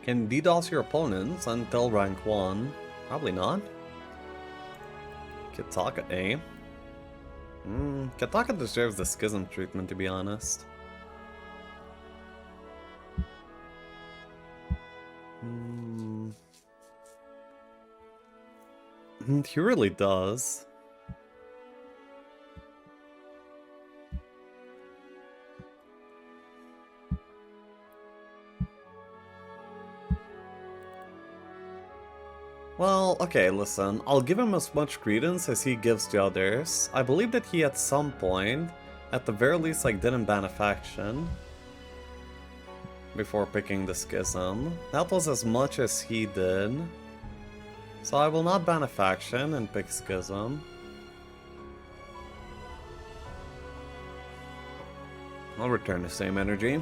Can DDoS your opponents until rank 1? Probably not. Kitaka, eh? Kitaka deserves the Schism treatment, to be honest. He really does. Well, okay, listen. I'll give him as much credence as he gives to others. I believe that he at some point, at the very least, like, didn't ban a faction before picking the Schism. That was as much as he did. So I will not ban a faction and pick Schism. I'll return the same energy.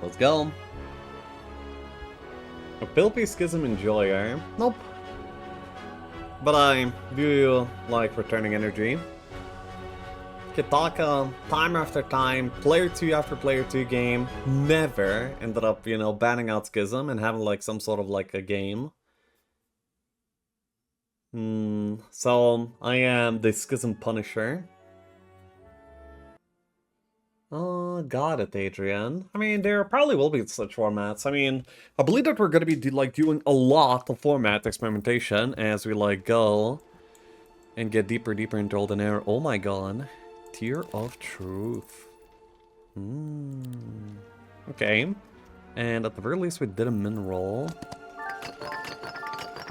Let's go. A Pilpy Schism enjoyer? Nope. But I do like returning energy. Kitaka, time after time, player 2 after player 2 game, never ended up, you know, banning out Schism and having like some sort of like a game. So I am the Schism Punisher. Oh, got it, Adrian. I mean, there probably will be such formats. I mean, I believe that we're gonna be like doing a lot of format experimentation as we like go and get deeper into Golden Era. Oh my god. Tear of Truth. Okay. And at the very least we did a mineral.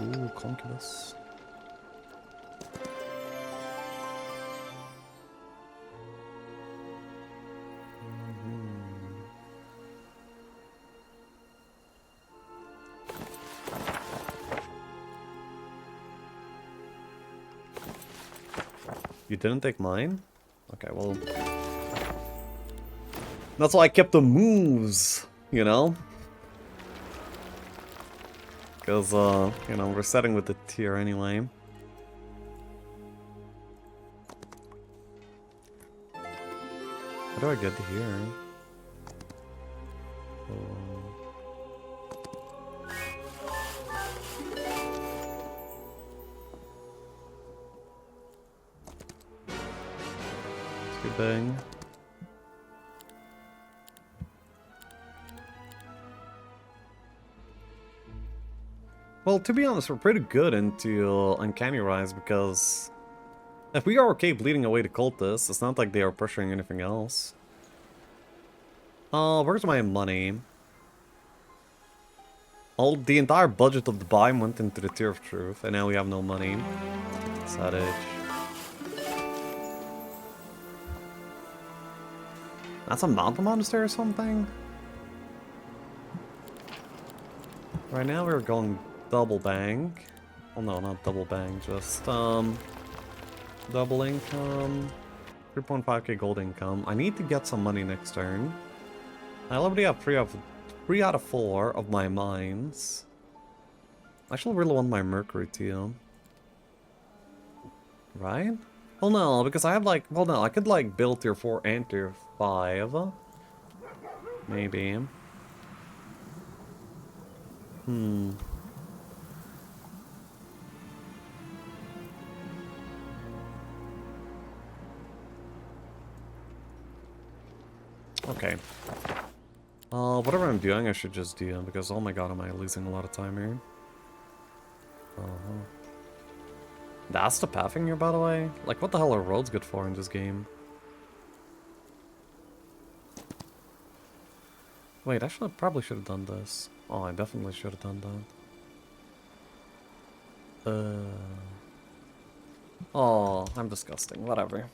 Ooh, Concubus. You didn't take mine? Okay, well... That's why I kept the moves, you know? Because, you know, we're setting with the tier anyway. How do I get to here? Bang. Well, to be honest, we're pretty good into Uncanny Rise because if we are okay bleeding away the cultists, it's not like they are pressuring anything else. Where's my money? The entire budget of the buy went into the Tear of Truth, and now we have no money. Savage. That's a mountain monster or something? Right now we're going double bank. Oh no, not double bank, just double income. 3.5k gold income. I need to get some money next turn. I already have 3 out of 4 of my mines. I actually really want my mercury too. Right? Well no, because I have like, well no, I could like build tier 4 and tier 5. Maybe. Okay. Whatever I'm doing, I should just do, because oh my god, am I losing a lot of time here. That's the pathing here, by the way? Like, what the hell are roads good for in this game? Wait, actually, I probably should have done this. Oh, I definitely should have done that. Oh, I'm disgusting. Whatever.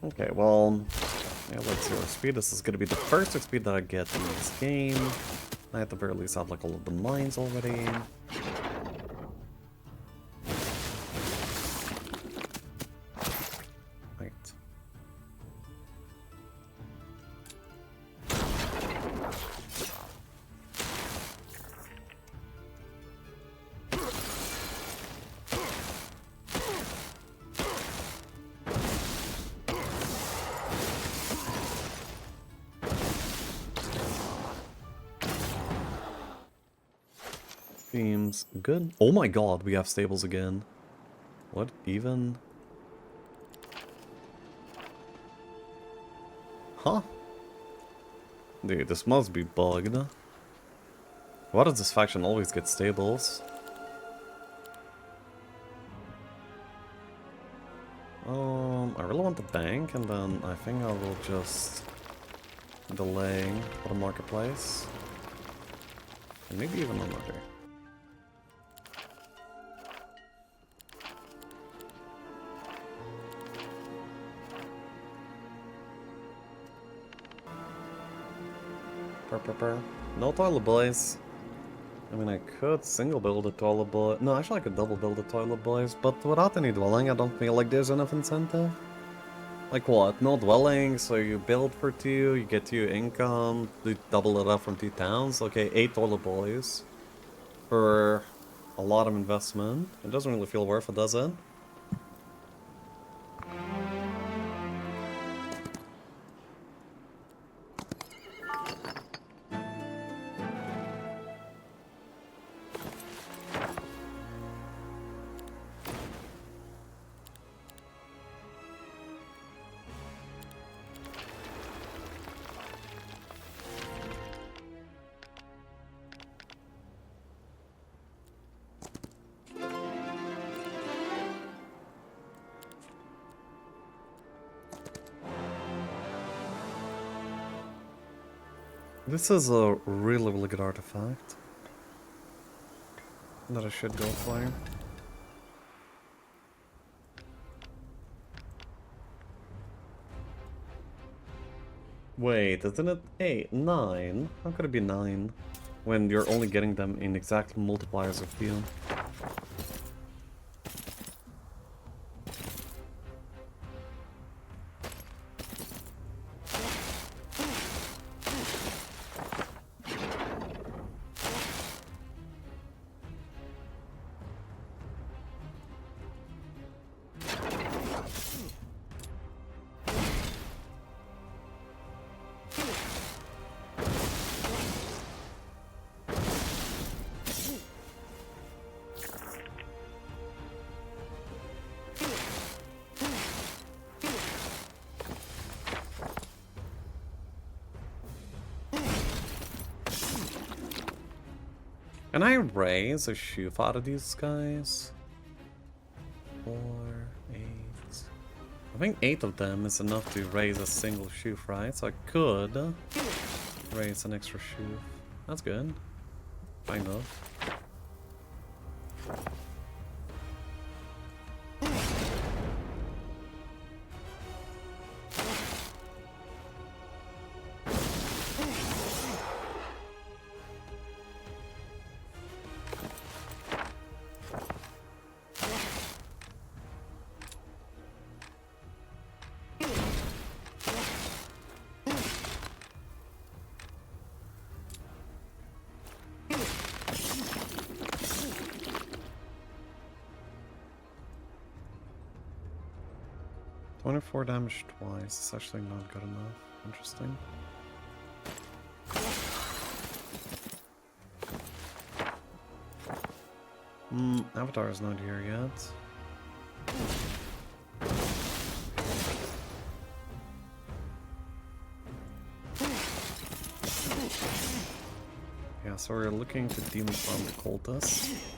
Okay, well, yeah, let's see our speed. This is gonna be the first speed that I get in this game. I at the very least have like all of the mines already. Right. Seems good. Oh my god, we have stables again. What even? Huh? Dude, this must be bugged. Why does this faction always get stables? I really want the bank, and then I think I will just delay for the marketplace. And maybe even another. No toilet boys. I mean, I could single build a toilet boy. No, actually I could double build a toilet boys, but without any dwelling, I don't feel like there's enough incentive. Like what? No dwelling, so you build for 2, you get 2 income, you double it up from 2 towns. Okay, 8 toilet boys. For a lot of investment. It doesn't really feel worth it, does it? This is a really, really good artifact that I should go for. Wait, isn't it 8, 9? How could it be 9? When you're only getting them in exact multipliers of few. Can I raise a shoof out of these guys? 4, 8... I think 8 of them is enough to raise a single shoof, right? So I could raise an extra shoof. That's good. Kind of. 24 damage twice. It's actually not good enough. Interesting. Avatar is not here yet. Yeah, so we're looking to demon farm the cultists.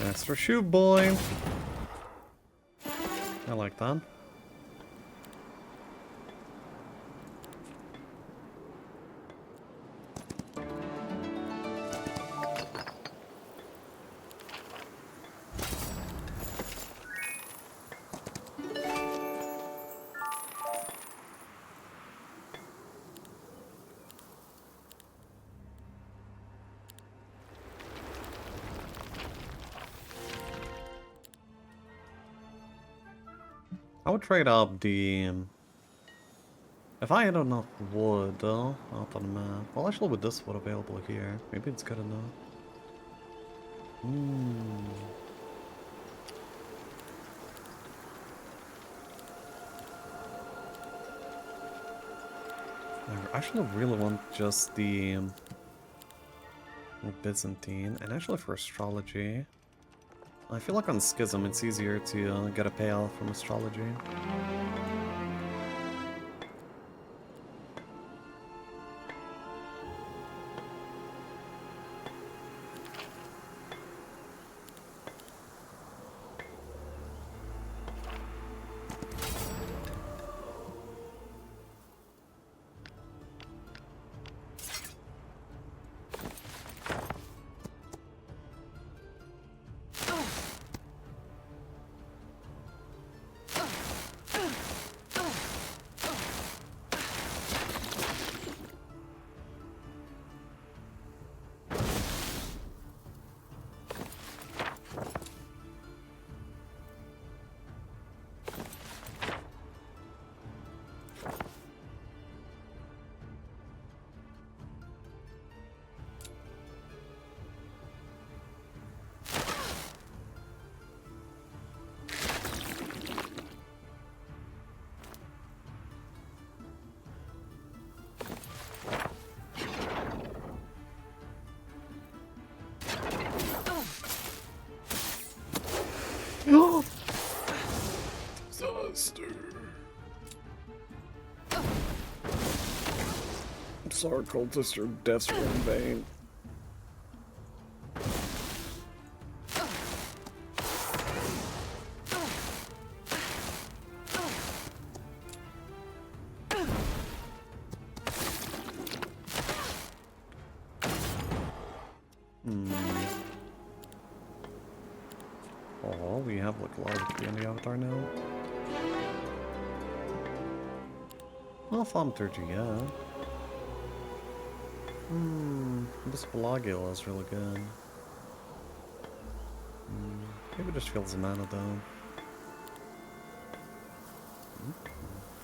Extra shoe boy. I like that. I would trade up the... If I had enough wood, though, out on the map. Well, actually, with this wood available here, maybe it's good enough. I actually really want just the Byzantine, and actually for astrology. I feel like on Schism it's easier to get a payoff from astrology. Disaster. I'm sorry, cultists, your deaths were in vain. Oh, we have like a lot of in the avatar now. Well, Farm 30, yeah. This Pelagil is really good. Maybe just feels mana though.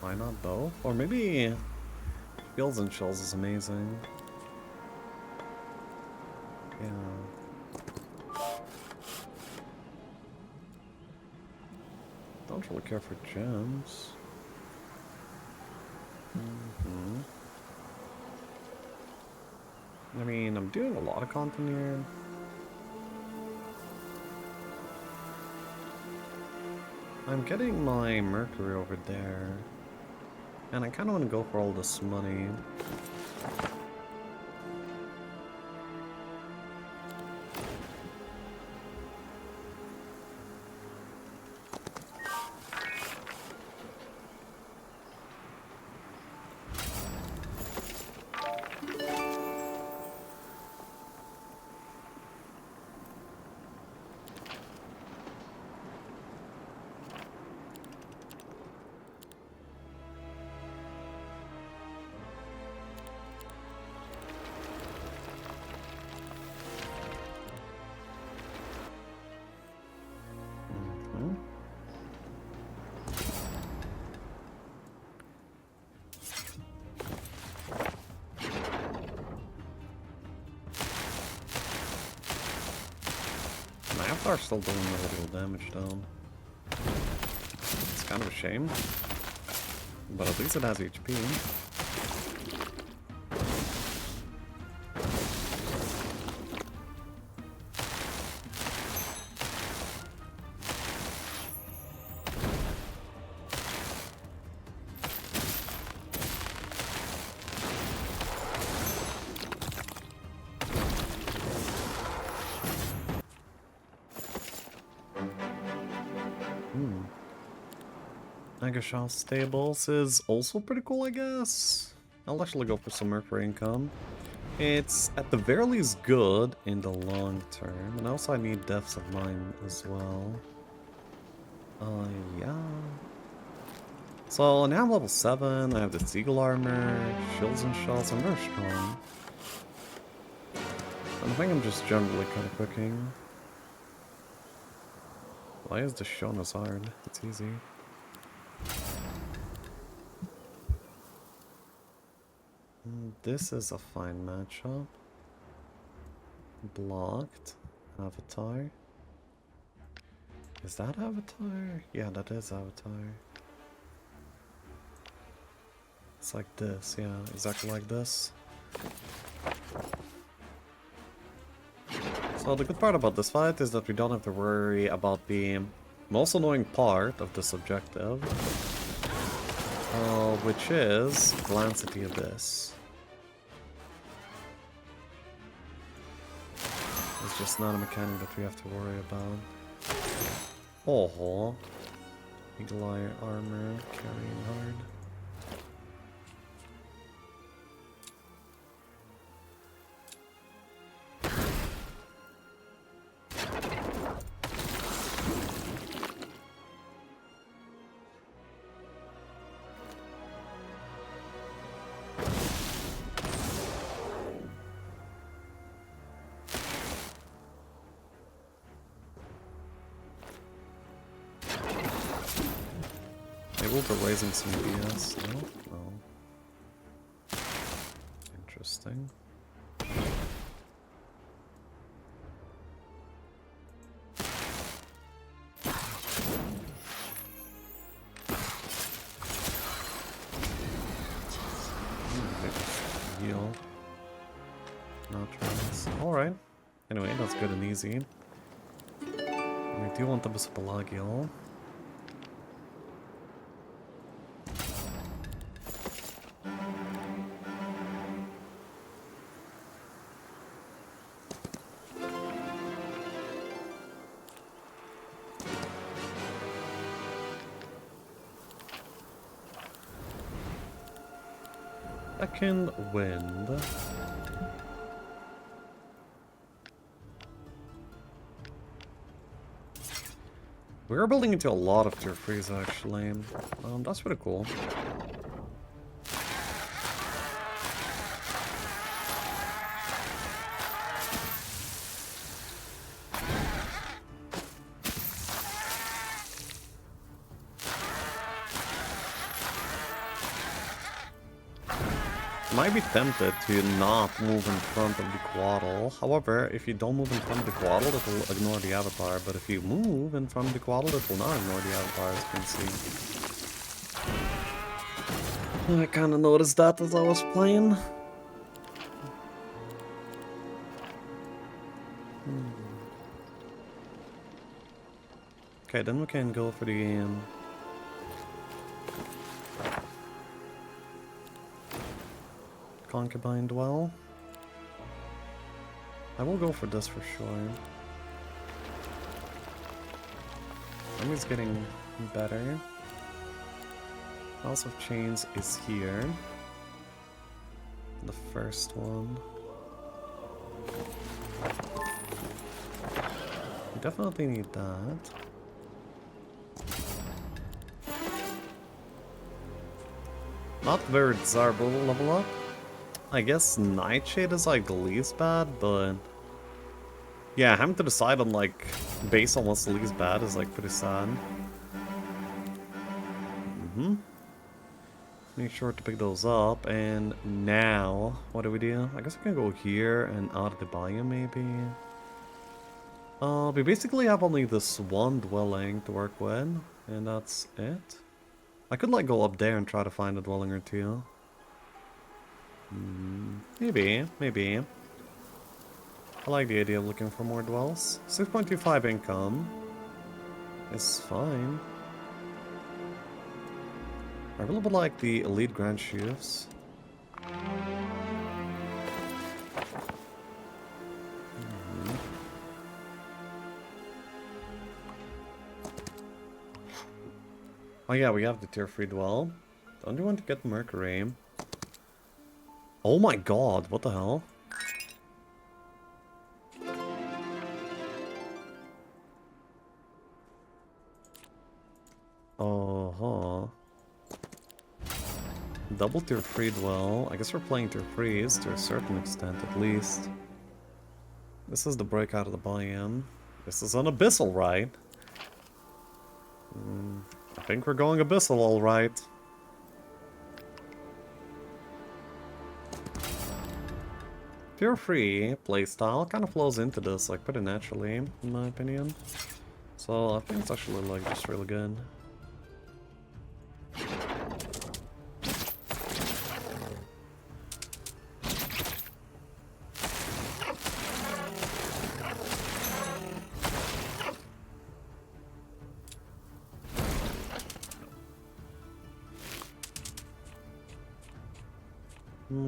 Why not though? Or maybe Fields and Shells is amazing. Yeah. Don't really care for gems. I mean, I'm doing a lot of content here. I'm getting my Mercury over there. And I kind of want to go for all this money. Are still doing a little damage though. It's kind of a shame. But at least it has HP. Agashal Stables is also pretty cool, I guess. I'll actually go for some Mercury income. It's at the very least good in the long term, and also I need Depths of Mine as well. Yeah. So now I'm level 7, I have the Seagull armor, shields and shells, I'm very strong. And I think I'm just generally kind of cooking. Why is this shown as hard? It's easy. This is a fine matchup. Blocked. Avatar. Is that Avatar? Yeah, that is Avatar. It's like this, yeah, exactly like this. So the good part about this fight is that we don't have to worry about the most annoying part of this objective. Which is Glance at the Abyss. It's just not a mechanic that we have to worry about. Oh, Eagle Eye armor, carrying hard. Maybe we're raising some BS. No? No. Interesting. Heal. Not trans. Alright. Anyway, that's good and easy. We do want the Bispalagial. Second wind. We're building into a lot of tier 3s actually. That's pretty cool. Might be tempted to not move in front of the Quaddle. However, if you don't move in front of the Quaddle, it will ignore the Avatar. But if you move in front of the Quaddle, it will not ignore the Avatar, as you can see. I kinda noticed that as I was playing. Okay, then we can go for the Concubine Dwell. I will go for this for sure. Enemy's getting better. House of Chains is here. The first one. We definitely need that. Not very desirable level up. I guess Nightshade is like the least bad, but yeah, having to decide on like based on what's the least bad is like pretty sad. Make sure to pick those up, and now what do we do? I guess we can go here and out of the biome maybe. We basically have only this one dwelling to work with, and that's it. I could like go up there and try to find a dwelling or two. Maybe, maybe. I like the idea of looking for more dwells. 6.25 income is fine. I really would like the elite grand chiefs. Oh yeah, we have the tier 3 dwell. Don't you want to get Mercury? Oh my god, what the hell? Uh-huh. Double tier 3 dwell. I guess we're playing tier 3s to a certain extent at least. This is the break out of the biome. This is an abyssal, right? I think we're going abyssal alright. Tier 3 playstyle kind of flows into this like pretty naturally, in my opinion. So I think it's actually like just really good.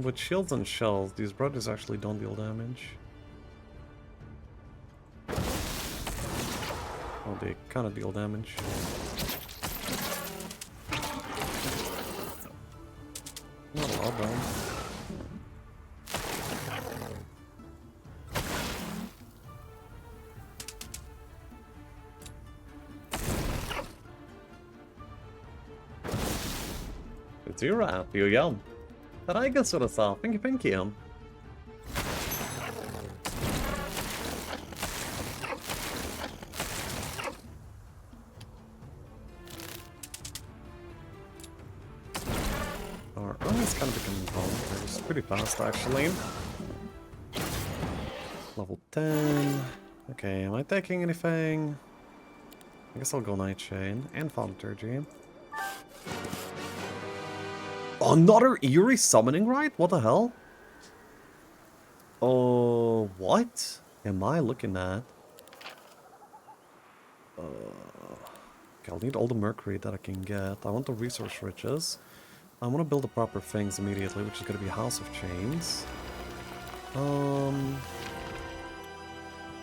With shields and shells, these brothers actually don't deal damage. Oh, they kind of deal damage. Not a lot, though. It's your app, you yum. That I guess what it's all. Thank you. Our army's kind of becoming involved. It's pretty fast, actually. Level 10. Okay, am I taking anything? I guess I'll go Nightshade and Thaumaturgy. Another eerie summoning rite? What the hell? Oh, what am I looking at? Okay, I'll need all the mercury that I can get. I want the resource riches. I want to build the proper things immediately, which is going to be House of Chains. I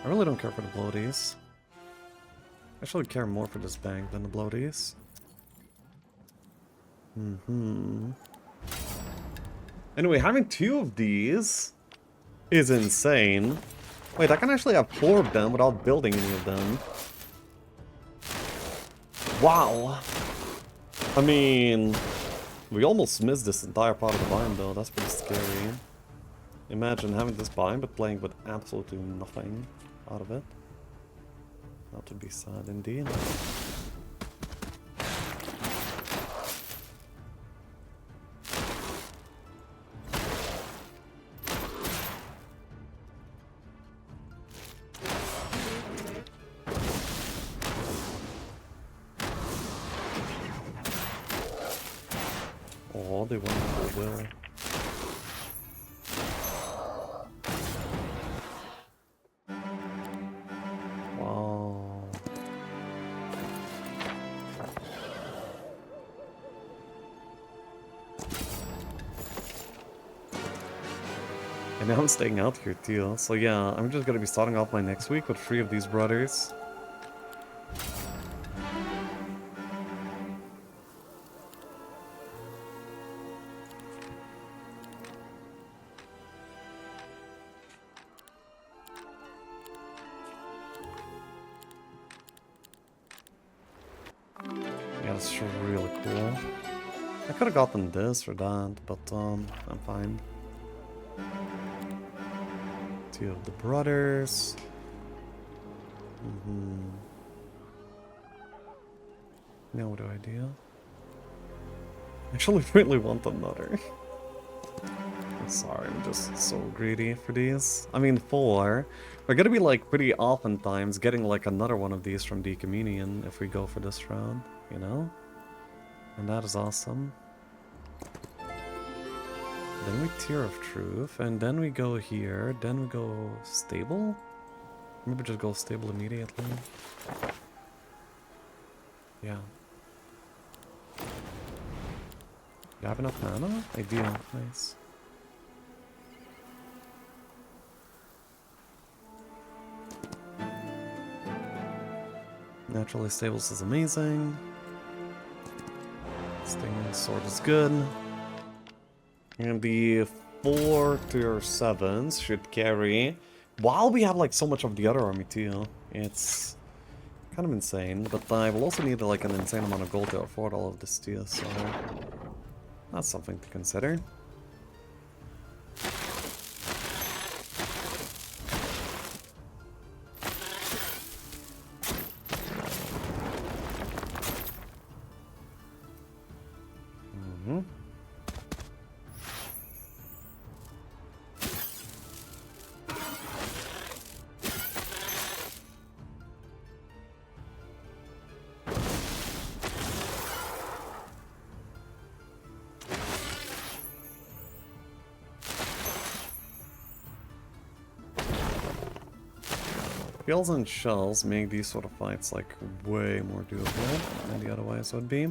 really don't care for the bloaties. I actually care more for this bank than the bloaties. Anyway, having 2 of these is insane. Wait, I can actually have 4 of them without building any of them. Wow. I mean, we almost missed this entire part of the biome though. That's pretty scary. Imagine having this biome but playing with absolutely nothing out of it. That would be sad indeed. Oh, they went for will. Wow. And now I'm staying out here too. So yeah, I'm just gonna be starting off my next week with 3 of these brothers. Yeah, that's really cool. I could have gotten this or that, but I'm fine. 2 of the brothers. Now what do I do? I actually really want another. Sorry, I'm just so greedy for these. I mean, 4. We're gonna be, like, pretty oftentimes getting, like, another one of these from the Communion if we go for this round, you know? And that is awesome. Then we Tear of Truth, and then we go here, then we go Stable? Maybe just go Stable immediately. Yeah. You have enough mana? I do, nice. Naturally Stables is amazing. Stinging Sword is good. And the 4 tier 7s should carry. While we have like so much of the other army too. It's kind of insane. But I will also need like an insane amount of gold to afford all of this too, so that's something to consider. Kills and shells make these sort of fights like way more doable than the otherwise would be.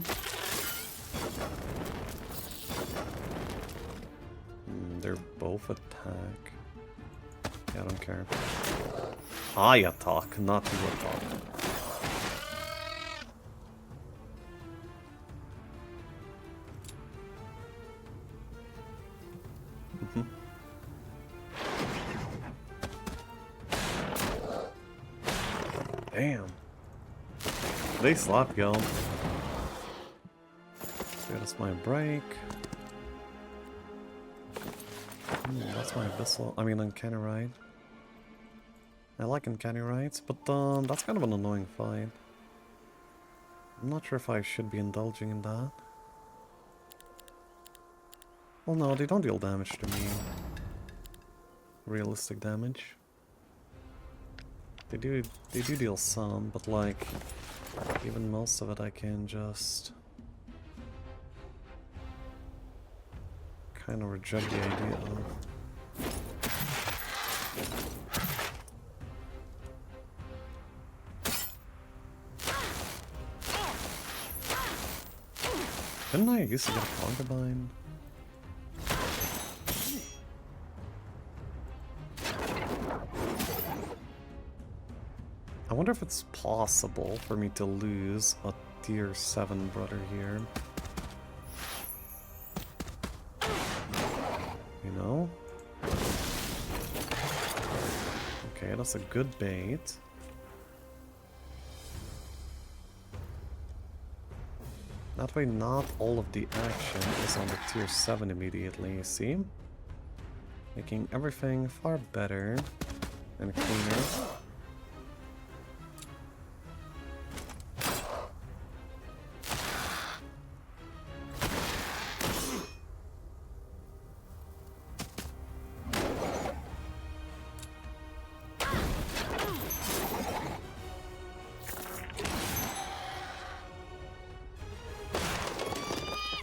They're both attack. Yeah, I don't care. I attack, not you attack. Damn. They slap, yo. Get us my break. That's my Abyssal. I mean, Uncanny Ride. I like Uncanny Rides, but that's kind of an annoying fight. I'm not sure if I should be indulging in that. Well, no, they don't deal damage to me. Realistic damage. They do deal some, but like, even most of it I can just kind of reject the idea of. Didn't I used to get a concubine? I wonder if it's possible for me to lose a tier 7 brother here. You know? Okay, that's a good bait. That way not all of the action is on the tier 7 immediately, you see? Making everything far better and cleaner.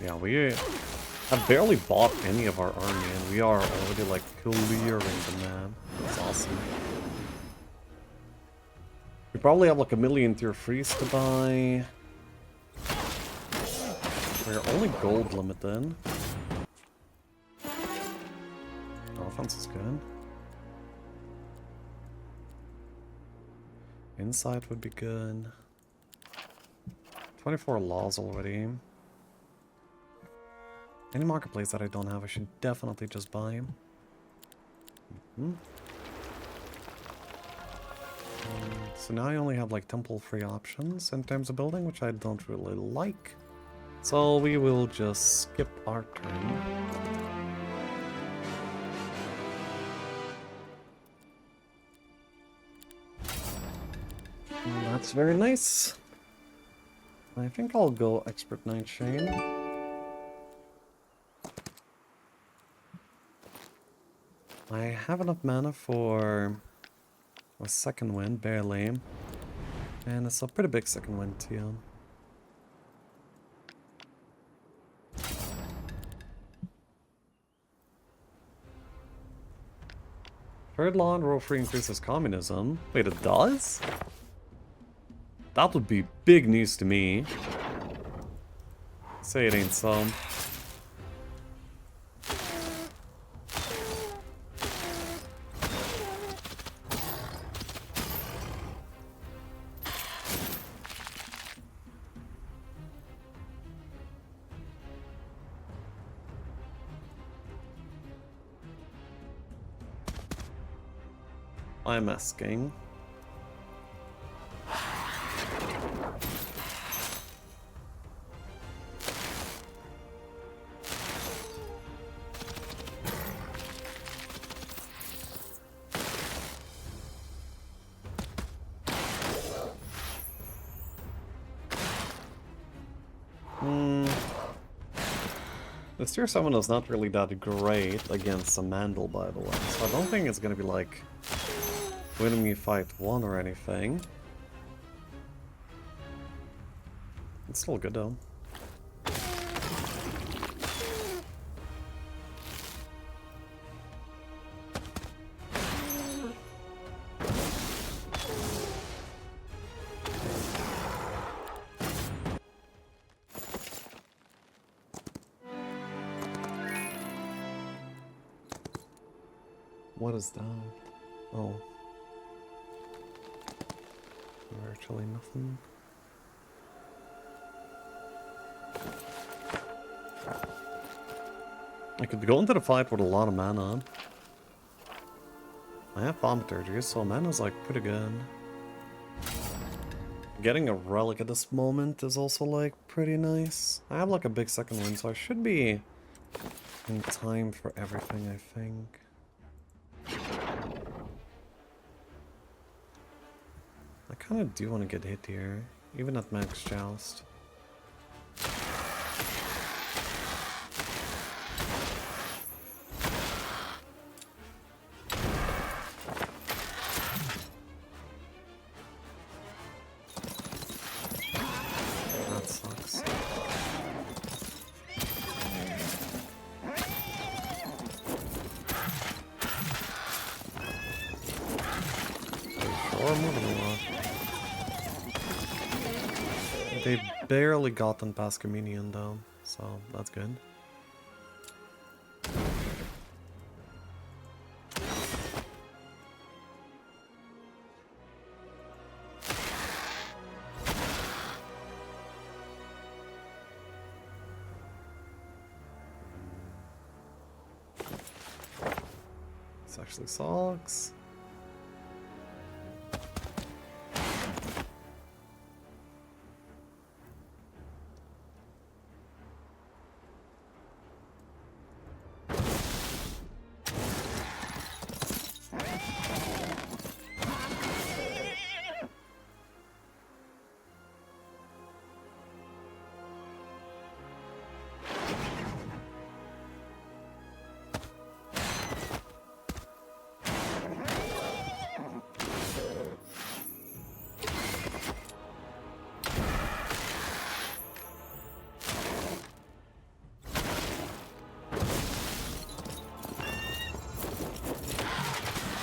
Yeah, we have barely bought any of our army, and we are already, like, clearing the map. That's awesome. We probably have, like, a million tier 3s to buy. We're only gold limited. Offense is good. Insight would be good. 24 laws already. Any marketplace that I don't have, I should definitely just buy. So now I only have like temple free options in terms of building, which I don't really like. So we will just skip our turn. That's very nice. I think I'll go Expert Nightshade. I have enough mana for a second wind, barely. And it's a pretty big second wind too. Third law and roll free increases communism. Wait, it does? That would be big news to me. Say it ain't so. I'm asking. This tier 7 is not really that great against a Mandel, by the way, so I don't think it's gonna be like winning me fight 1 or anything. It's still good though. What is that? Oh. Virtually nothing. I could go into the fight with a lot of mana. I have Thaumaturgy, so mana's like pretty good. Getting a relic at this moment is also like pretty nice. I have like a big second win, so I should be in time for everything, I think. I kind of do want to get hit here, even at max joust. That sucks. Sure, moving a lot. They barely gotten past Communion though, so that's good. This actually sucks.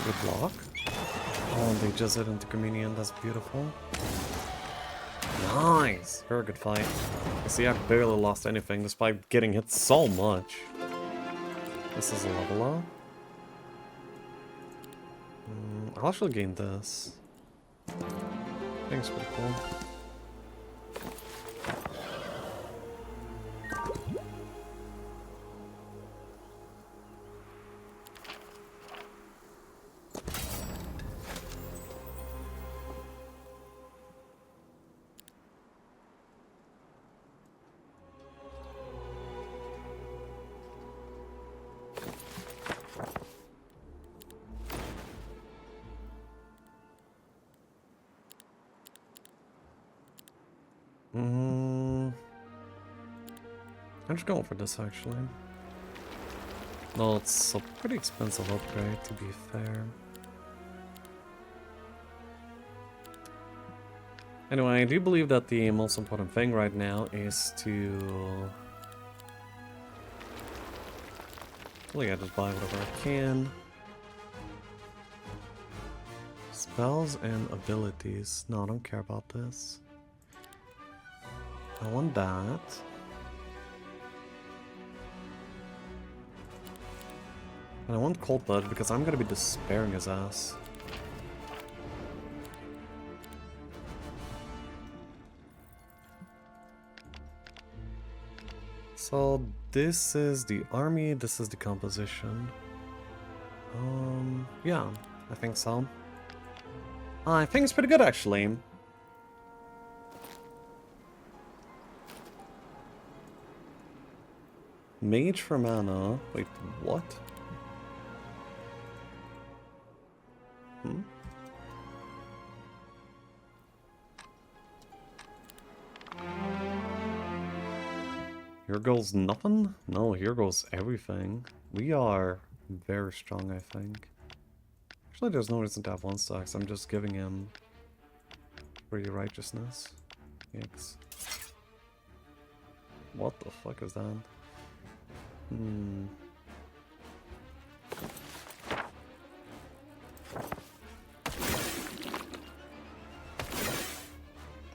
Good block. Oh, and they just hit into Communion, that's beautiful. Nice! Very good fight. You see, I barely lost anything despite getting hit so much. This is a level up. I'll actually gain this. I think it's pretty cool. I'm just going for this actually. No, it's a pretty expensive upgrade, to be fair. Anyway, I do believe that the most important thing right now is to... Well, yeah, just buy whatever I can. Spells and abilities. No, I don't care about this. I want that. And I want Cold Blood because I'm gonna be despairing his ass. So this is the army, this is the composition. Yeah, I think so. I think it's pretty good actually. Mage for mana. Wait, what? Here goes nothing? No, here goes everything. We are very strong, I think. Actually, there's no reason to have one stacks. I'm just giving him free righteousness. Yikes. What the fuck is that?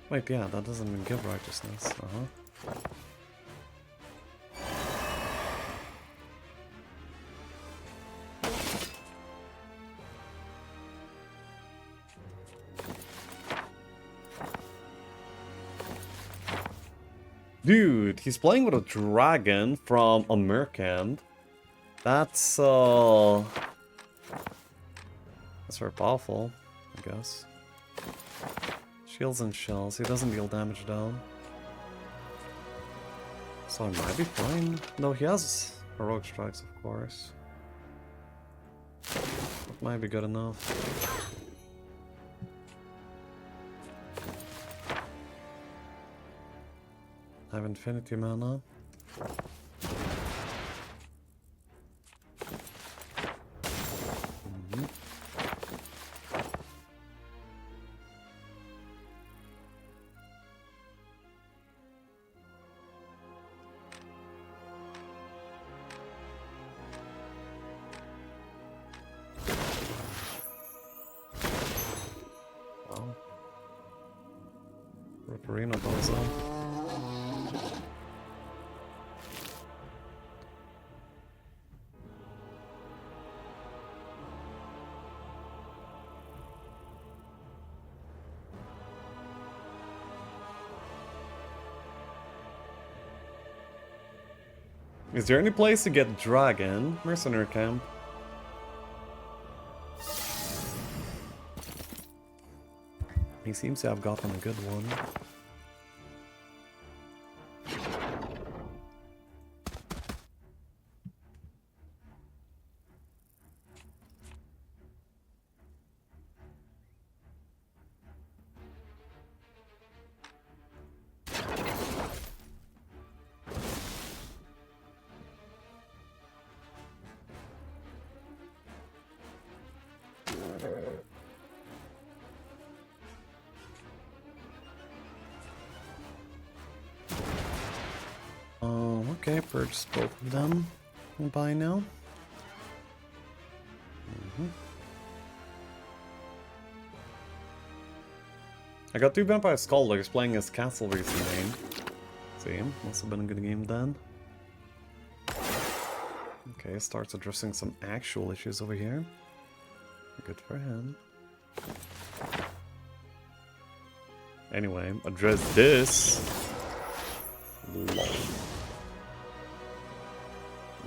Wait, yeah, that doesn't even give righteousness. Dude, he's playing with a dragon from a merchant. That's very powerful, I guess. Shields and shells. He doesn't deal damage though. So it might be fine. No, he has heroic strikes, of course. That might be good enough. I have infinity mana. Wow. Ripperino Bozo. Is there any place to get dragon? Mercenary camp. He seems to have gotten a good one. Okay, purchase both of them. We'll buy now. I got 2 Vampire Scholars playing as Castle recently. See, must have been a good game then. Okay, starts addressing some actual issues over here. Good for him. Anyway, address this. Lol.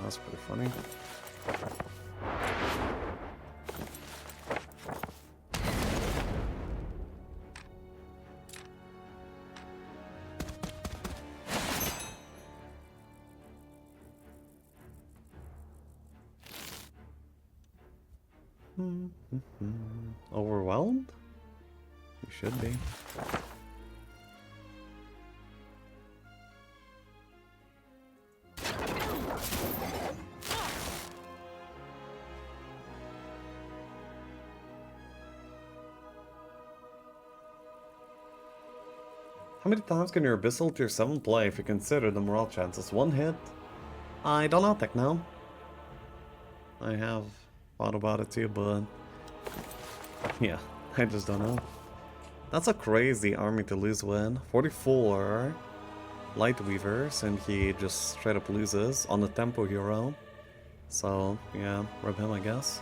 That's pretty funny. Overwhelmed? You should be. How many times can your Abyssal Tier 7 play if you consider the morale chances? One hit? I don't know, Techno. I have thought about it too, but... yeah, I just don't know. That's a crazy army to lose with. 44 Light Weavers, and he just straight up loses on the Tempo Hero. So, yeah, rip him, I guess.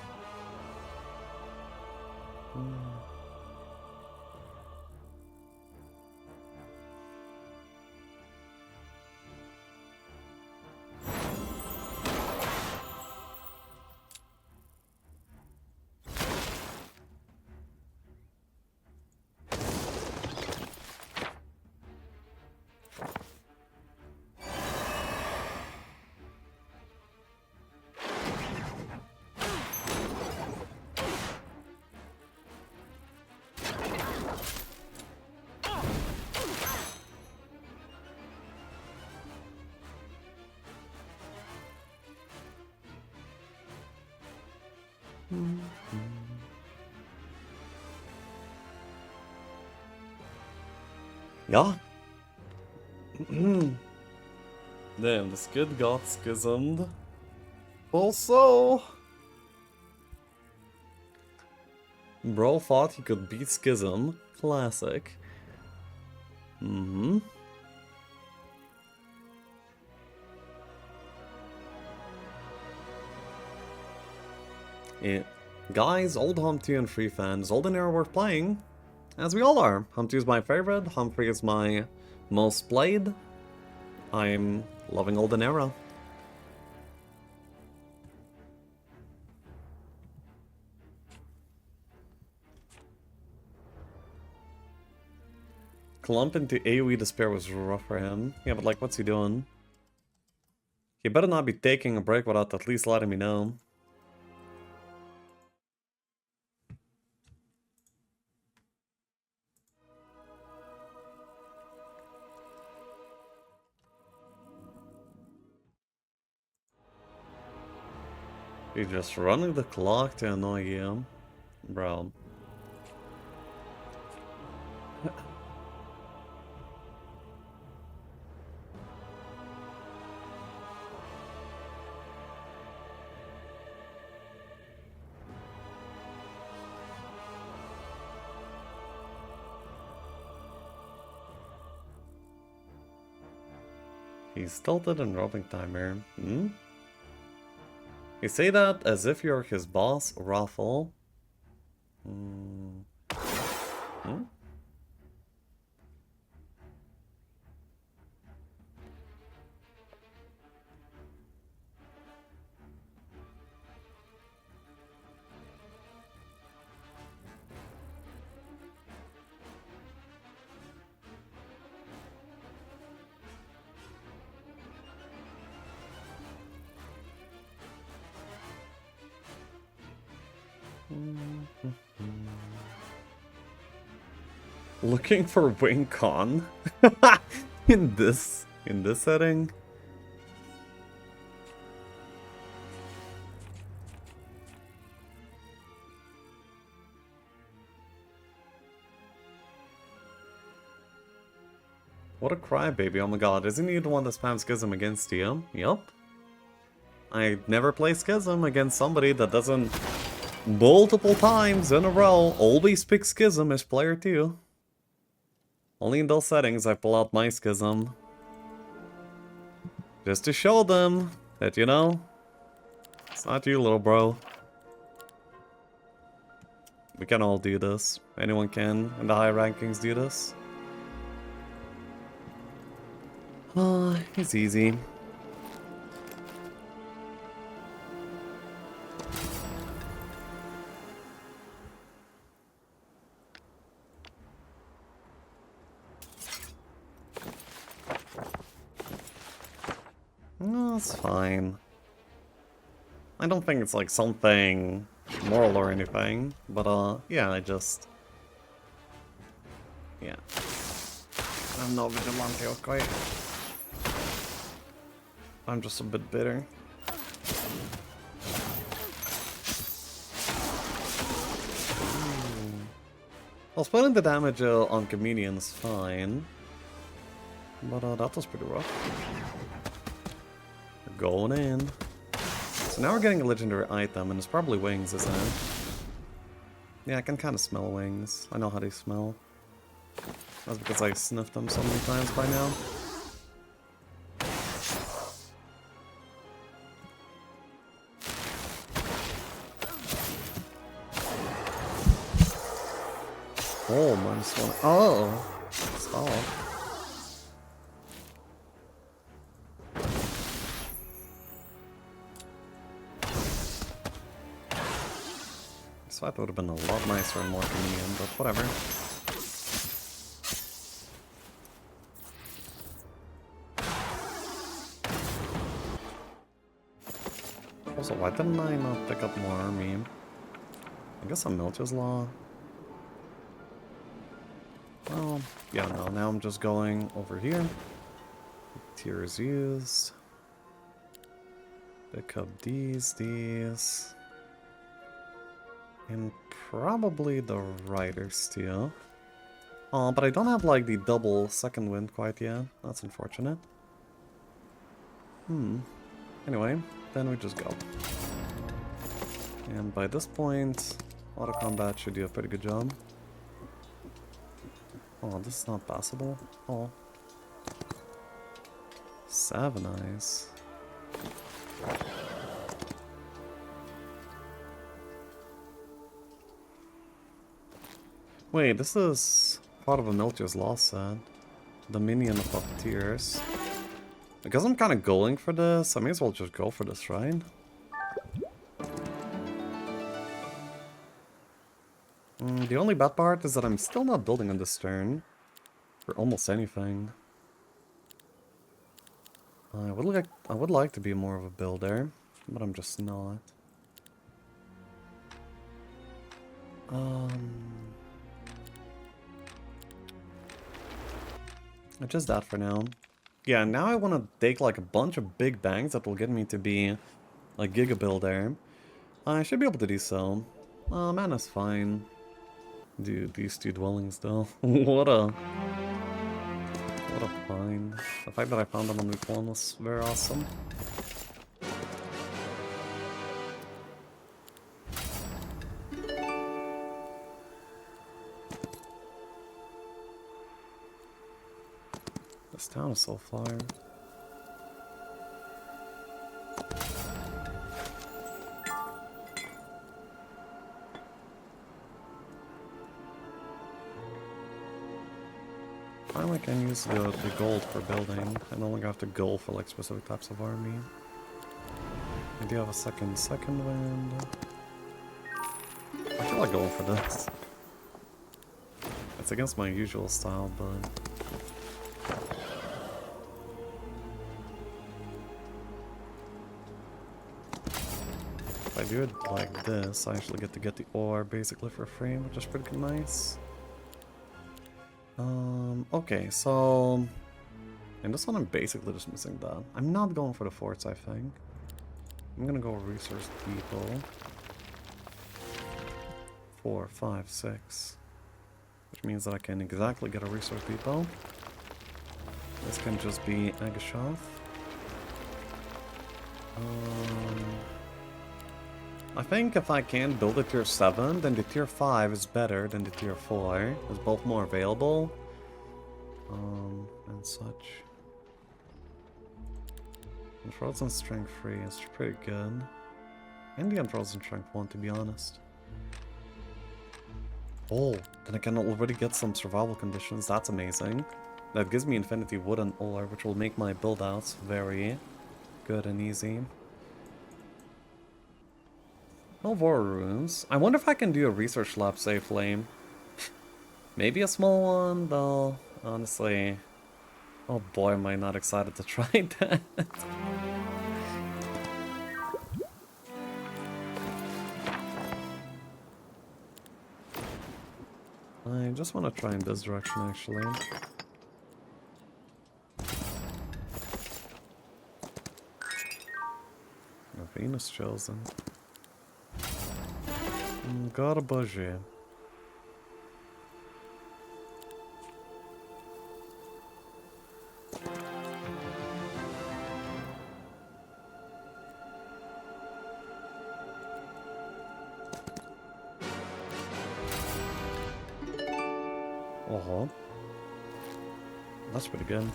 Ja. Damn, this kid got schismed. Also, bro thought he could beat Schism. Classic. Yeah. Guys, old Hum 2 and Free fans, Olden Era worth playing. As we all are. Hum 2 is my favorite, Hum 3 is my most played. I'm loving Olden Era. Clump into AoE Despair was rough for him. Yeah, but like, what's he doing? He better not be taking a break without at least letting me know. He's just running the clock to annoy you. Bro. He's tilted and robbing timer. You say that as if you're his boss, Raffle. Looking for Wing Con in this setting. What a crybaby, oh my god, isn't he the one that spams Schism against you? Yup. I never play Schism against somebody that doesn't multiple times in a row always pick Schism as player 2. Only in those settings I pull out my Schism. Just to show them that, you know, it's not you, little bro. We can all do this. Anyone can in the high rankings do this. It's easy. No, it's fine. I don't think it's like something moral or anything, but yeah, I just... yeah. I'm no vigilante, okay? I'm just a bit bitter. Well, splitting the damage on Comedian's fine. But that was pretty rough. We're going in. So now we're getting a legendary item, and it's probably wings, isn't it? Yeah, I can kind of smell wings. I know how they smell. That's because I sniffed them so many times by now. Oh, -1. Oh! Stop. So that would have been a lot nicer and more convenient, but whatever. Also, why didn't I not pick up more army? I guess I'm Milch's Law. Well, yeah, no, now I'm just going over here. Tier is used. Pick up these. And probably the Rider Steel. Oh, but I don't have like the double second wind quite yet. That's unfortunate. Anyway, then we just go. And by this point, auto combat should do a pretty good job. Oh, this is not passable. Oh. 7 eyes. Wait, this is part of a Melchior's Law set. Dominion of Puppeteers. Because I'm kind of going for this, I may as well just go for this, right? The only bad part is that I'm still not building on this turn. For almost anything. I would like to be more of a builder, but I'm just not. Just that for now. Yeah, now I want to take like a bunch of big bangs that will get me to be a Giga Builder. I should be able to do so. Mana's fine. Dude, these 2 dwellings though. What a find. The fact that I found them on week 1 was very awesome. This town is so far. Finally can use the gold for building. I no longer have to go for like specific types of army. I do have a second wind. I feel like going for this. It's against my usual style, but... if I do it like this, I actually get the ore basically for free, which is pretty nice. Okay, so... in this one I'm basically just missing that. I'm not going for the forts, I think. I'm gonna go resource depot. 4, 5, 6. Which means that I can exactly get a resource depot. This can just be Agashov. I think if I can build a tier 7, then the tier 5 is better than the tier 4. It's both more available. And such. And Frozen Strength 3 is pretty good. And the Unfrozen Strength 1, to be honest. Oh, then I can already get some survival conditions. That's amazing. That gives me Infinity Wood and Ore, which will make my build-outs very good and easy. No War Runes. I wonder if I can do a research lab safely. Maybe a small one, though. Honestly. Oh boy, am I not excited to try that. I just want to try in this direction, actually. Venus chosen. Got a budget. Oh, that's pretty good.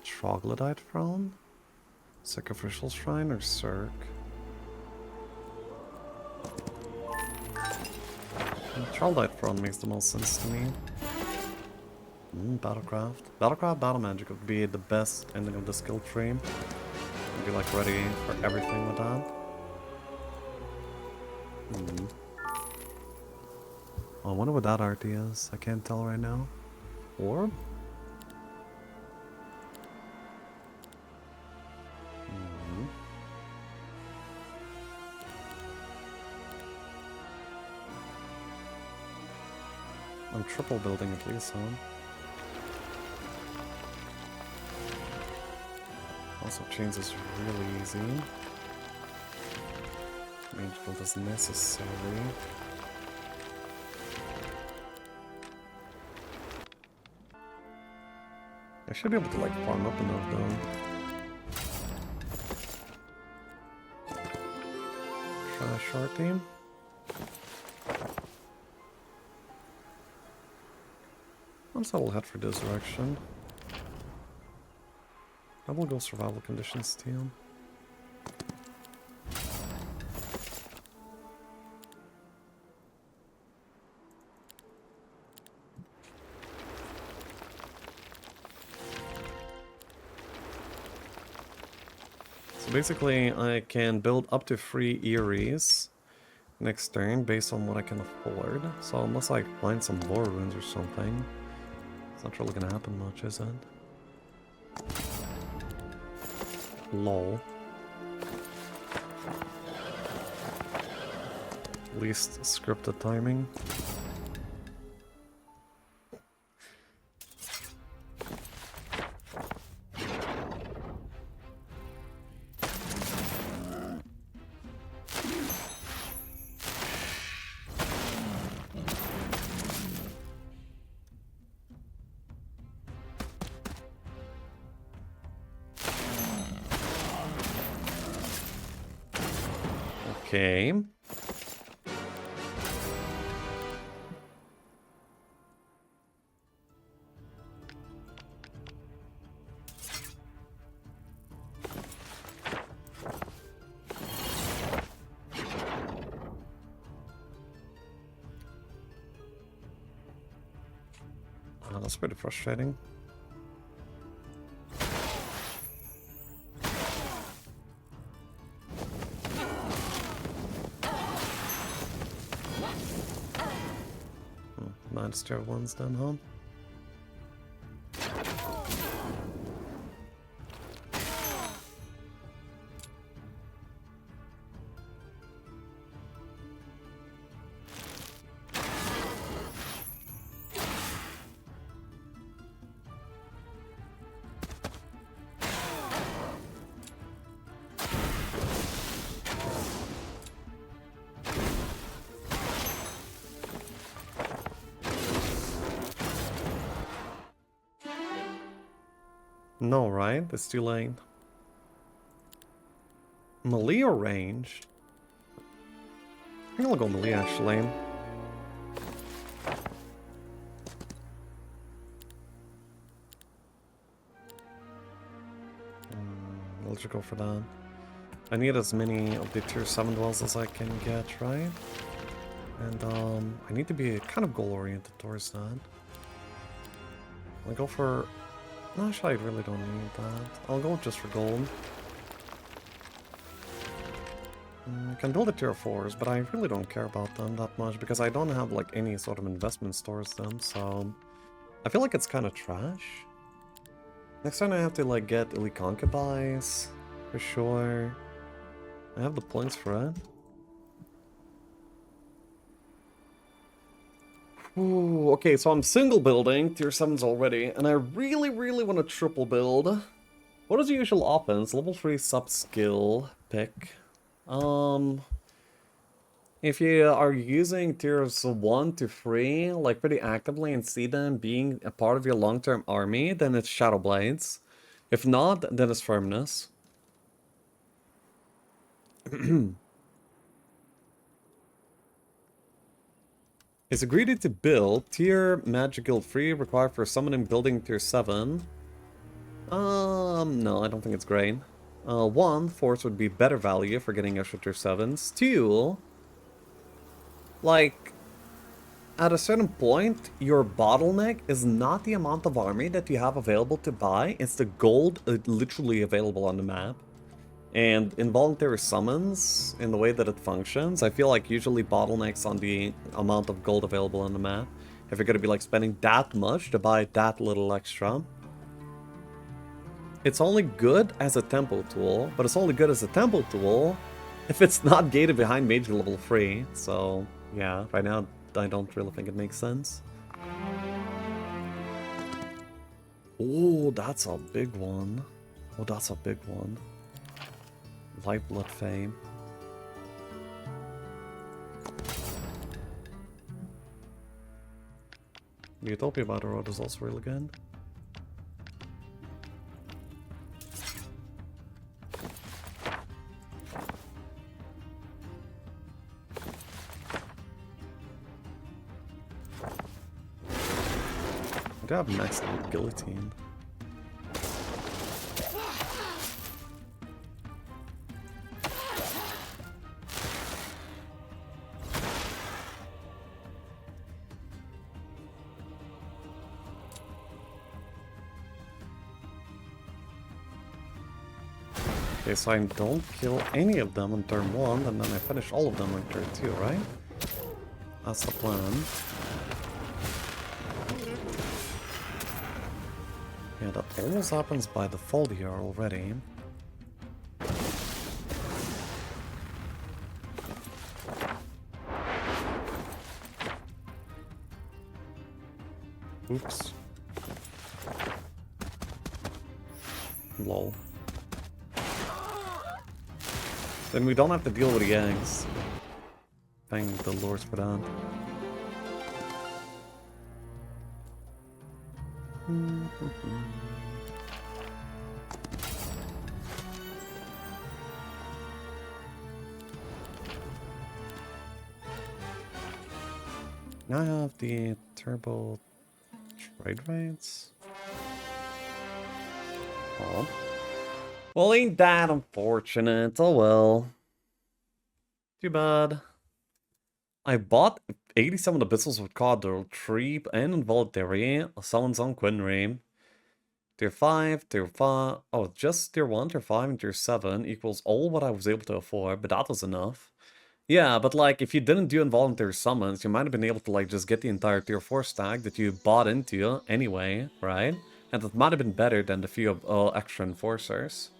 Troglodyte Throne? Sacrificial Shrine or Cirque? Troglodyte Throne makes the most sense to me. Battlecraft. Battlecraft Battle Magic would be the best ending of the skill tree. I'd be like ready for everything with that. Oh, I wonder what that RT is. I can't tell right now. Orb? I'm triple building at least, huh? Also, chains is really easy. Range build is necessary. I should be able to like farm up enough though. Try a short team. I'm still will head for this direction. I will go survival conditions team. So basically I can build up to 3 Eries next turn based on what I can afford. So unless I find some lore runes or something, it's not really gonna happen much, is it? Lol. Least scripted timing. Okay. Oh, that's pretty frustrating. Minus tier 1's done, huh? No, right? It's too late. Melee or range? I think I'll go melee actually. I'll just go for that. I need as many of the tier 7 dwells as I can get, right? And I need to be kind of goal oriented towards that. I'll go for... No, actually I really don't need that. I'll go just for gold. I can build a tier 4s, but I really don't care about them that much because I don't have like any sort of investment towards them, so I feel like it's kind of trash. Next time I have to like get elite concubines, for sure. I have the points for it. Ooh, okay, so I'm single building, tier 7s already, and I really want to triple build. What is the usual offense? Level 3 sub skill pick. If you are using tiers 1 to 3, like pretty actively and see them being a part of your long-term army, then it's Shadow Blades. If not, then it's Firmness. Is agreed to build tier magic guild free required for summoning building tier 7. No, I don't think it's great. 1, force would be better value for getting extra tier 7s. 2, like, at a certain point, your bottleneck is not the amount of army that you have available to buy, it's the gold literally available on the map. And involuntary summons, in the way that it functions, I feel like usually bottlenecks on the amount of gold available on the map. If you're gonna be like spending that much to buy that little extra. It's only good as a tempo tool, but it's only good as a tempo tool if it's not gated behind major level 3. So, yeah, right now I don't really think it makes sense. Oh, that's a big one. Oh, that's a big one. Lifeblood Fame. The Utopia Battle Road is also really good. I do have max guillotine. Okay, so I don't kill any of them on turn 1, and then I finish all of them on turn 2, right? That's the plan. Yeah, that almost happens by default here already. Oops. Lol. Then we don't have to deal with the eggs. Thank the lords for that. Now I have the turbo trade rates. Oh. Well, ain't that unfortunate? Oh well. Too bad. I bought 87 epistles with Caudal, Treep, and Involuntary, Summons on Quinry. Tier 5, Tier 5, oh, just Tier 1, Tier 5, and Tier 7 equals all what I was able to afford, but that was enough. Yeah, but like, if you didn't do involuntary summons, you might have been able to like just get the entire Tier 4 stack that you bought into anyway, right? And that might have been better than the few extra enforcers.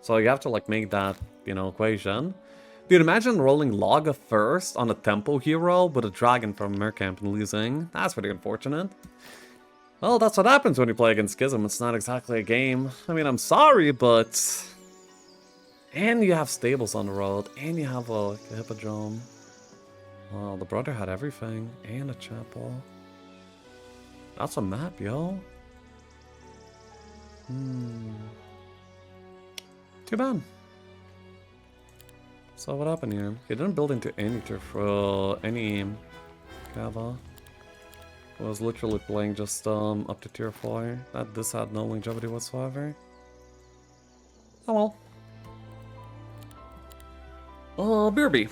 So you have to like make that, you know, equation. Dude, imagine rolling Laga first on a tempo hero with a dragon from Mercamp and losing. That's pretty unfortunate. Well, that's what happens when you play against Schism. It's not exactly a game. I mean, I'm sorry, but... And you have stables on the road, and you have a Hippodrome. Wow, the brother had everything, and a chapel. That's a map, yo. Too bad. So what happened here? He didn't build into any any Kava. He was literally playing just up to tier 4. This had no longevity whatsoever. Oh well. BRB.